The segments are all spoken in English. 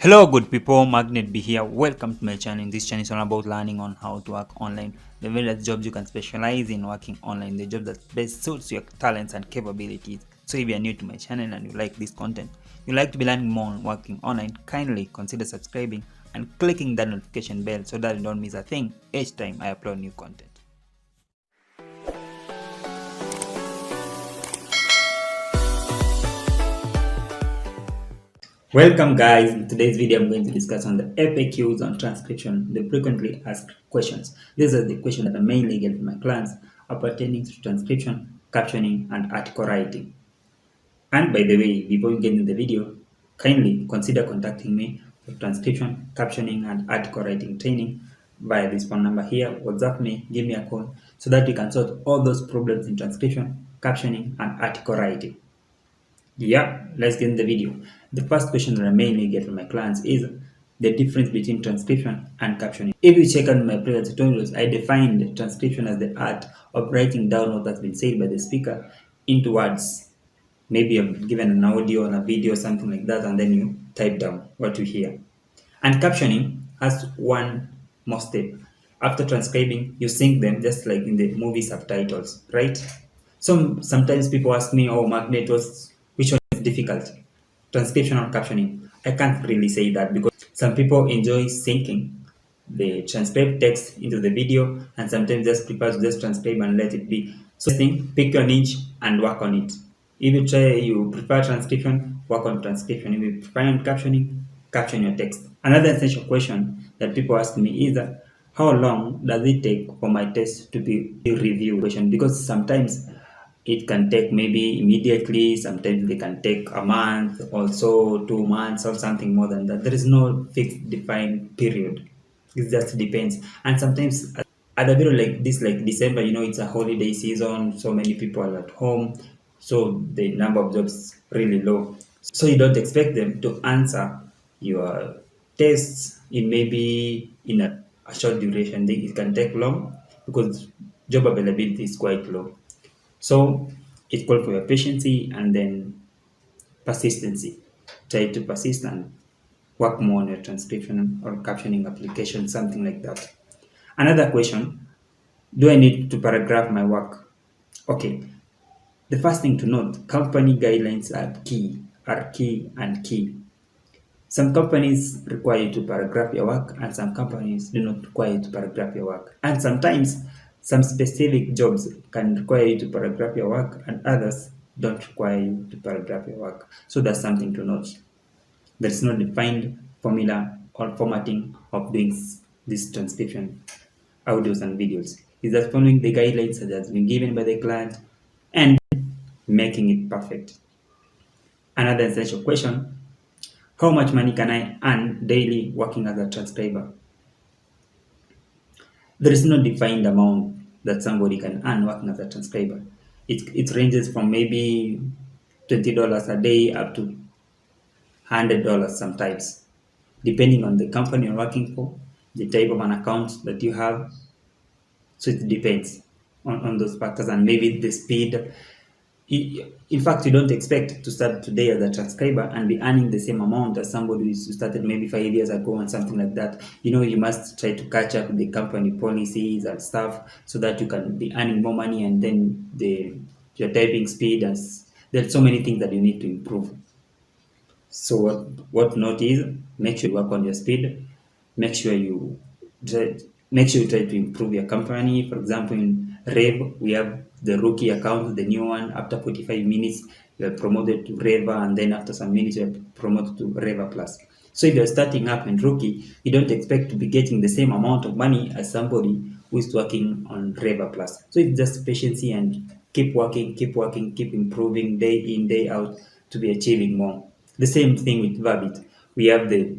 Hello good people, Magnet B here. Welcome to my channel. This channel is all about learning on how to work online. The various jobs you can specialize in working online, the job that best suits your talents and capabilities. So if you are new to my channel and you like this content, you like to be learning more on working online, kindly consider subscribing and clicking that notification bell so that you don't miss a thing each time I upload new content. Welcome guys. In today's video I'm going to discuss on the FAQs on transcription, the frequently asked questions. These are the questions that I mainly get from my clients pertaining to transcription, captioning and article writing. And by the way, before you get into the video, kindly consider contacting me for transcription, captioning and article writing training via this phone number here. WhatsApp me, give me a call so that we can sort all those problems in transcription, captioning and article writing. Yeah, let's get in the video. The first question that I mainly get from my clients is the difference between transcription and captioning. If you check out my previous tutorials, I defined transcription as the art of writing down what has been said by the speaker into words. Maybe I've given an audio or a video, something like that, and then you type down what you hear. And captioning has one more step. After transcribing, you sync them just like in the movie subtitles, right? Sometimes people ask me, "Oh, Magnet, which one is difficult, transcription or captioning?" I can't really say that because some people enjoy syncing the transcribed text into the video, and sometimes just prefer to just transcribe and let it be. So pick your niche and work on it. If you prefer transcription, work on transcription. If you prefer captioning, caption your text. Another essential question that people ask me is how long does it take for my test to be reviewed? Because sometimes it can take maybe immediately, sometimes they can take a month or so, 2 months or something more than that. There is no fixed defined period. It just depends. And sometimes at a period like this, like December, it's a holiday season, so many people are at home, so the number of jobs really low. So you don't expect them to answer your tests in maybe in a short duration. It can take long because job availability is quite low. So it calls for your patience and then persistency. Try to persist and work more on your transcription or captioning application, something like that. Another question, do I need to paragraph my work? Okay, the first thing to note, company guidelines are key and key. Some companies require you to paragraph your work and some companies do not require you to paragraph your work. And sometimes some specific jobs can require you to paragraph your work and others don't require you to paragraph your work. So that's something to note. There is no defined formula or formatting of doing this transcription audios and videos. It's just following the guidelines that has been given by the client and making it perfect. Another essential question, how much money can I earn daily working as a transcriber? There is no defined amount that somebody can earn working as a transcriber. It ranges from maybe $20 a day up to $100 sometimes, depending on the company you're working for, the type of an account that you have. So it depends on those factors and maybe the speed. In fact, you don't expect to start today as a transcriber and be earning the same amount as somebody who started maybe 5 years ago and something like that. You must try to catch up with the company policies and stuff so that you can be earning more money, and then your typing speed, and there's so many things that you need to improve. So what note is, make sure you work on your speed, make sure you try to improve your company. For example, in Rev, we have the rookie account, the new one. After 45 minutes, you are promoted to Reva, and then after some minutes, you are promoted to Reva Plus. So if you're starting up in rookie, you don't expect to be getting the same amount of money as somebody who is working on Reva Plus. So it's just patience and keep working, keep improving day in, day out to be achieving more. The same thing with Verbit. We have the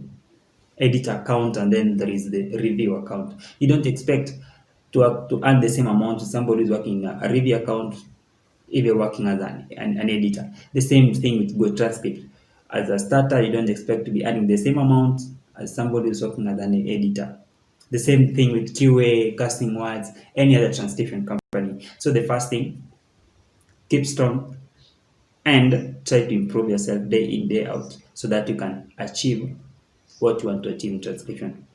editor account and then there is the review account. You don't expect to earn the same amount as somebody who's working a review account if you're working as an editor. The same thing with Go Transcript. As a starter, you don't expect to be earning the same amount as somebody who's working as an editor. The same thing with QA, casting words, any other transcription company. So the first thing, keep strong and try to improve yourself day in, day out so that you can achieve what you want to achieve in transcription.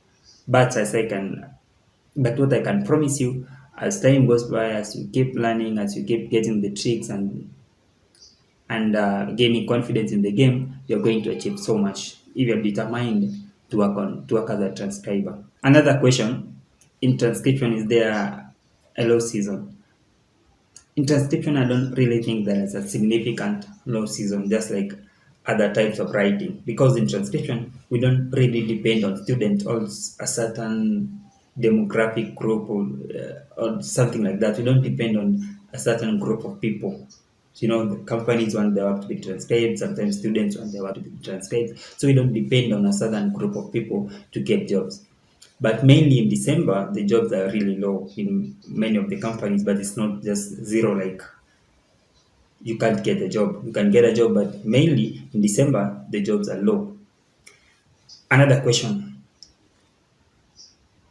But what I can promise you, as time goes by, as you keep learning, as you keep getting the tricks and gaining confidence in the game, you're going to achieve so much if you're determined to work as a transcriber. Another question in transcription: is there a low season? In transcription, I don't really think there is a significant low season, just like other types of writing, because in transcription we don't really depend on students or a certain demographic group or something like that. We don't depend on a certain group of people. So, the companies want their work to be transcribed, sometimes students want their work to be transcribed, so we don't depend on a certain group of people to get jobs. But mainly in December, the jobs are really low in many of the companies, but it's not just zero, like you can't get a job. You can get a job, but mainly in December, the jobs are low. Another question: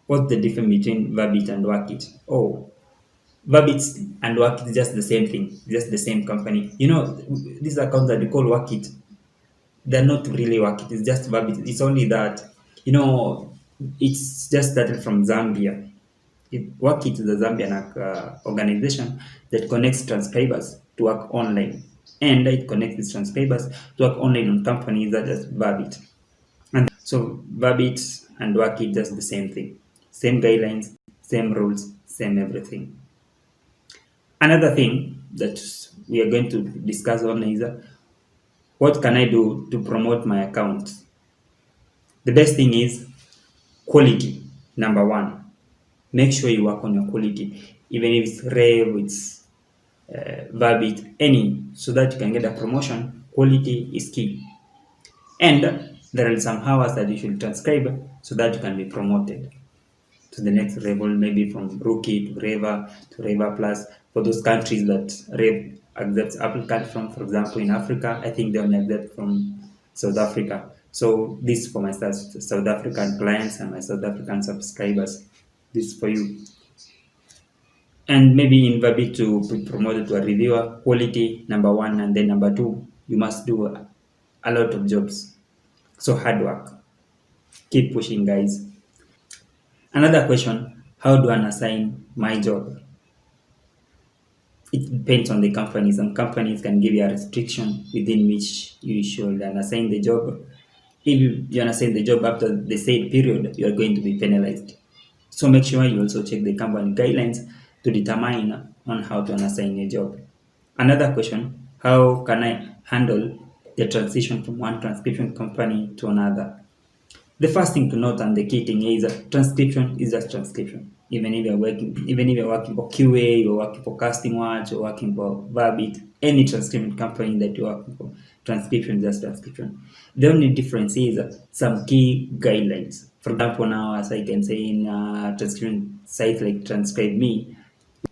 what's the difference between Verbit and Workit? Oh, Verbit and Workit is just the same thing, just the same company. These accounts that we call Workit, they're not really Workit, it's just Verbit. It's only that, it's just started from Zambia. Workit is a Zambian organization that connects transcribers to work online, and it connects these transcribers to work online on companies such as Verbit. And so Verbit and Workit just the same thing, same guidelines, same rules, same everything. Another thing that we are going to discuss on is what can I do to promote my account? The best thing is quality, number one. Make sure you work on your quality, even if it's Rev, it's Verbit, any, so that you can get a promotion. Quality is key. And there are some hours that you should transcribe so that you can be promoted to the next level, maybe from rookie to Reva to Reva Plus. For those countries that Rev accepts applicants from, for example, in Africa, I think they only accept from South Africa. So this for my South African clients and my South African subscribers. This for you. And maybe in Verbit to be promoted to a reviewer, quality, number one, and then number two, you must do a lot of jobs. So hard work. Keep pushing, guys. Another question: how do I assign my job? It depends on the company. Some companies can give you a restriction within which you should assign the job. If you assign the job after the said period, you are going to be penalized. So make sure you also check the company guidelines to determine on how to assign a job. Another question: how can I handle the transition from one transcription company to another? The first thing to note and the key thing is that transcription is just transcription. Even if you're working for QA, you're working for Casting Watch, you're working for Verbit, any transcription company that you're working for, transcription is just transcription. The only difference is some key guidelines. For example, now, as I can say in transcription sites like Transcribe Me,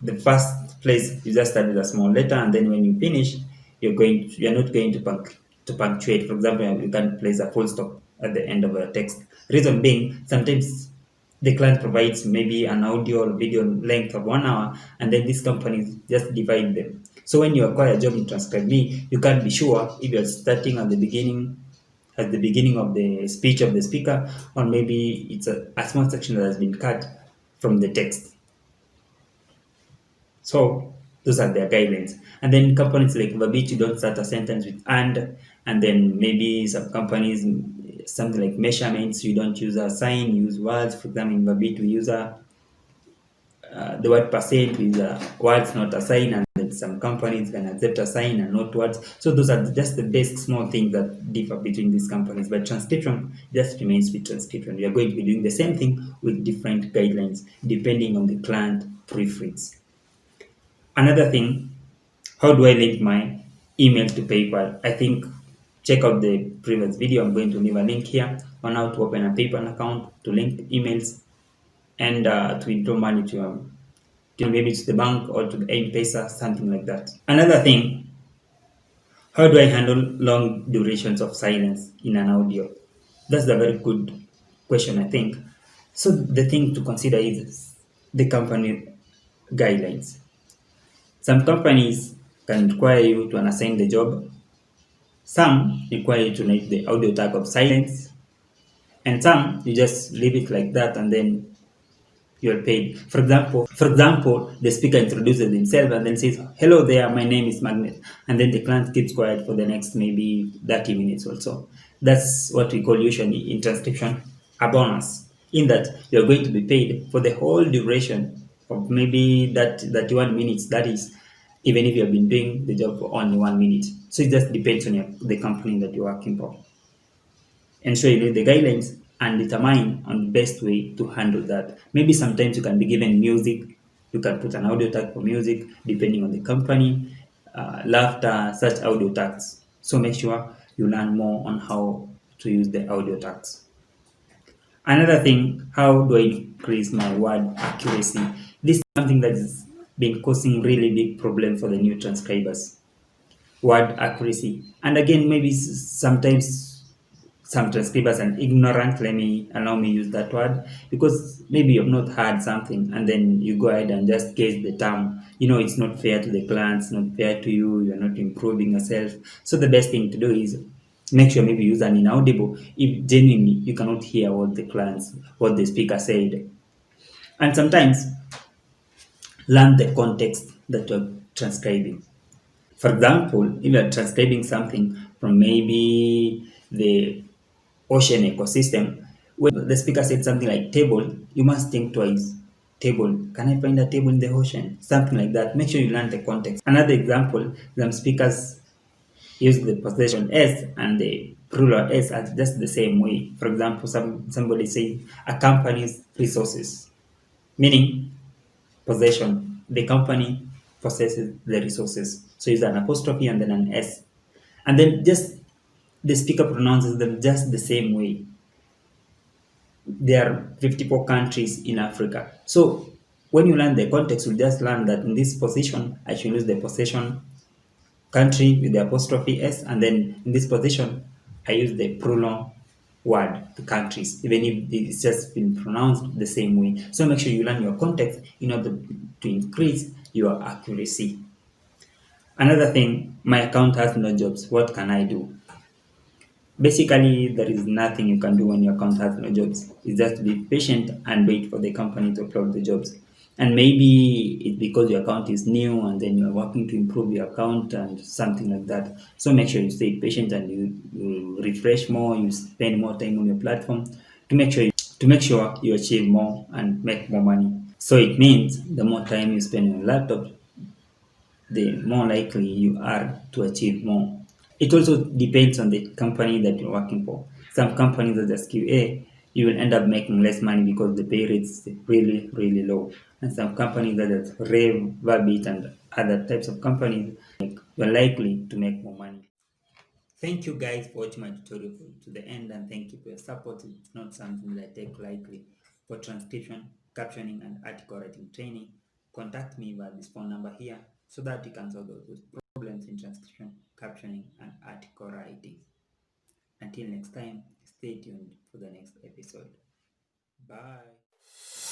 the first place you just start with a small letter, and then when you finish, you're not going to punctuate. For example, you can place a full stop at the end of a text. Reason being, sometimes the client provides maybe an audio or video length of 1 hour, and then these companies just divide them. So when you acquire a job in Transcribe Me, you can't be sure if you're starting at the beginning of the speech of the speaker, or maybe it's a small section that has been cut from the text. So those are their guidelines. And then companies like Verbit, you don't start a sentence with and then maybe some companies, something like measurements, you don't use a sign, you use words. For example, in Verbit, we use the word percent with words, not a sign, and then some companies can accept a sign and not words. So those are just the basic small things that differ between these companies. But transcription just remains with transcription. We are going to be doing the same thing with different guidelines depending on the client preference. Another thing, how do I link my email to PayPal? I think check out the previous video. I'm going to leave a link here on how to open a PayPal account, to link emails, and to withdraw money to maybe to the bank or to the M-Pesa, something like that. Another thing, how do I handle long durations of silence in an audio? That's a very good question, I think. So the thing to consider is the company guidelines. Some companies can require you to assign the job. Some require you to make the audio tag of silence. And some you just leave it like that and then you're paid. For example, the speaker introduces himself and then says, "Hello there, my name is Magnet," and then the client keeps quiet for the next maybe 30 minutes or so. That's what we call usually in transcription a bonus, in that you're going to be paid for the whole duration of maybe that 31 minutes. That is, even if you have been doing the job for only 1 minute. So it just depends on the company that you're working for. Ensure you know the guidelines and determine on the best way to handle that. Maybe sometimes you can be given music, you can put an audio tag for music depending on the company, laughter, such audio tags. So make sure you learn more on how to use the audio tags. Another thing, how do I increase my word accuracy? This is something that has been causing really big problem for the new transcribers. Word accuracy. And again, maybe sometimes some transcribers are ignorant, allow me use that word, because maybe you've not heard something and then you go ahead and just guess the term. It's not fair to the clients, not fair to you, you're not improving yourself. So the best thing to do is make sure maybe use an inaudible if genuinely you cannot hear what the speaker said. And sometimes learn the context that you're transcribing. For example, if you're transcribing something from maybe the ocean ecosystem, when the speaker said something like table, you must think twice. Table, can I find a table in the ocean? Something like that. Make sure you learn the context. Another example, some speakers use the possession S and the plural S as just the same way. For example, somebody say a company's resources, meaning possession. The company possesses the resources. So use an apostrophe and then an S. And then just the speaker pronounces them just the same way. There are 54 countries in Africa. So when you learn the context, you just learn that in this position, I should use the possession country with the apostrophe S, and then in this position, I use the pronoun word, the countries, even if it's just been pronounced the same way. So make sure you learn your context in order to increase your accuracy. Another thing, my account has no jobs. What can I do? Basically, there is nothing you can do when your account has no jobs. It's just be patient and wait for the company to upload the jobs. And maybe it's because your account is new and then you're working to improve your account and something like that. So make sure you stay patient and you refresh more, you spend more time on your platform to make sure you achieve more and make more money. So it means the more time you spend on your laptop, the more likely you are to achieve more. It also depends on the company that you're working for. Some companies as a QA, you will end up making less money because the pay rate's really, really low. And some companies that are Verbit and other types of companies, you're likely to make more money. Thank you guys for watching my tutorial to the end, and thank you for your support. It's not something that I take lightly. For transcription, captioning, and article writing training, contact me via this phone number here so that you can solve those problems in transcription, captioning, and article writing. Until next time, stay tuned for the next episode. Bye.